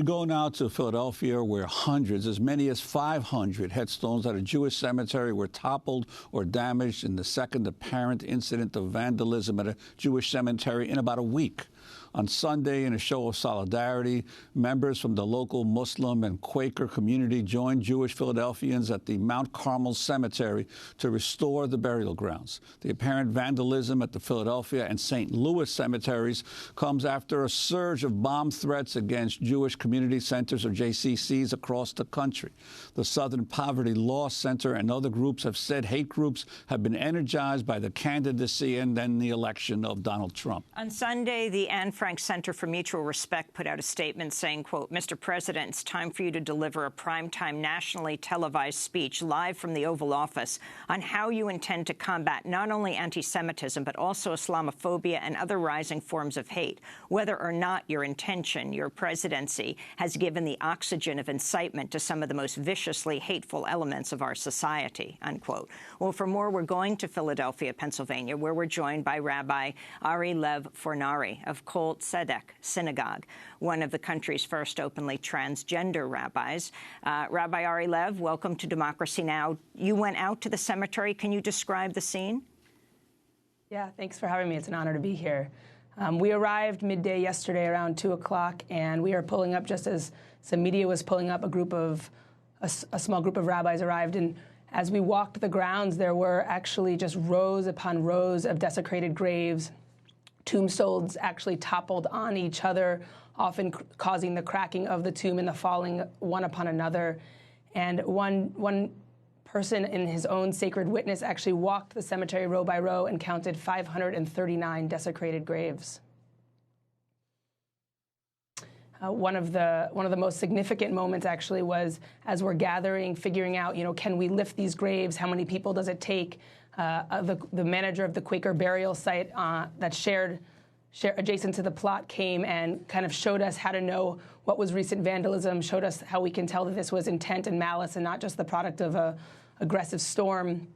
We go now to Philadelphia, where hundreds, as many as 500 headstones at a Jewish cemetery were toppled or damaged in the second apparent incident of vandalism at a Jewish cemetery in about a week. On Sunday, in a show of solidarity, members from the local Muslim and Quaker community joined Jewish Philadelphians at the Mount Carmel Cemetery to restore the burial grounds. The apparent vandalism at the Philadelphia and St. Louis cemeteries comes after a surge of bomb threats against Jewish community centers, or JCCs, across the country. The Southern Poverty Law Center and other groups have said hate groups have been energized by the candidacy and then the election of Donald Trump. On Sunday, the Anne Frank Center for Mutual Respect put out a statement saying, quote, "Mr. President, it's time for you to deliver a primetime nationally televised speech live from the Oval Office on how you intend to combat not only anti-Semitism, but also Islamophobia and other rising forms of hate, whether or not your intention, your presidency, has given the oxygen of incitement to some of the most viciously hateful elements of our society," unquote. Well, for more, we're going to Philadelphia, Pennsylvania, where we're joined by Rabbi Ari Lev Fornari of Kol Tzedek Synagogue, one of the country's first openly transgender rabbis. Rabbi Ari Lev, welcome to Democracy Now! You went out to the cemetery. Can you describe the scene? Yeah, thanks for having me. It's an honor to be here. We arrived midday yesterday around 2 o'clock, and we are pulling up just as some media was pulling up. A small group of rabbis arrived, and as we walked the grounds, there were actually just rows upon rows of desecrated graves. Tombstones actually toppled on each other, often causing the cracking of the tomb and the falling one upon another. And one person in his own sacred witness actually walked the cemetery row by row and counted 539 desecrated graves. One of the most significant moments actually was as we're gathering, figuring out, can we lift these graves? How many people does it take? The manager of the Quaker burial site that shared adjacent to the plot came and kind of showed us how to know what was recent vandalism, showed us how we can tell that this was intent and malice and not just the product of a aggressive storm.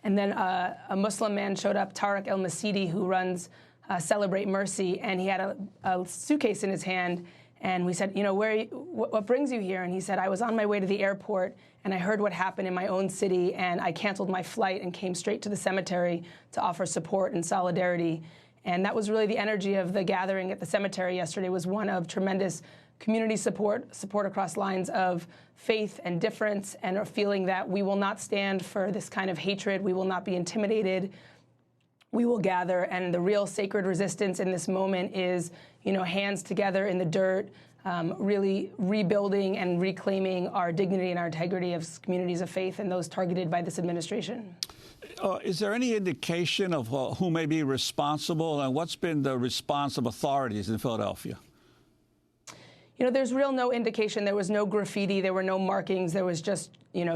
And then a Muslim man showed up, Tariq El-Masidi, who runs Celebrate Mercy, and he had a suitcase in his hand. And we said, what brings you here? And he said, I was on my way to the airport, and I heard what happened in my own city, and I canceled my flight and came straight to the cemetery to offer support and solidarity. And that was really the energy of the gathering at the cemetery yesterday, was one of tremendous community support across lines of faith and difference, and a feeling that we will not stand for this kind of hatred. We will not be intimidated. We will gather, and the real sacred resistance in this moment is, hands together in the dirt, really rebuilding and reclaiming our dignity and our integrity as communities of faith and those targeted by this administration. Is there any indication of who may be responsible, and what's been the response of authorities in Philadelphia? There's no indication. There was no graffiti. There were no markings. There was just,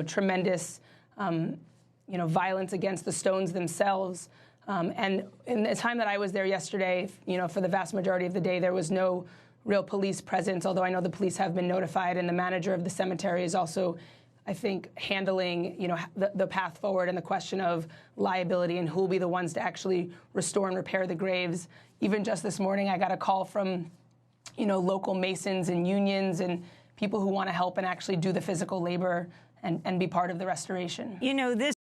tremendous, violence against the stones themselves. And in the time that I was there yesterday, for the vast majority of the day, there was no real police presence, although I know the police have been notified, and the manager of the cemetery is also, I think, handling, the path forward and the question of liability and who will be the ones to actually restore and repair the graves. Even just this morning, I got a call from, local masons and unions and people who want to help and actually do the physical labor and be part of the restoration. This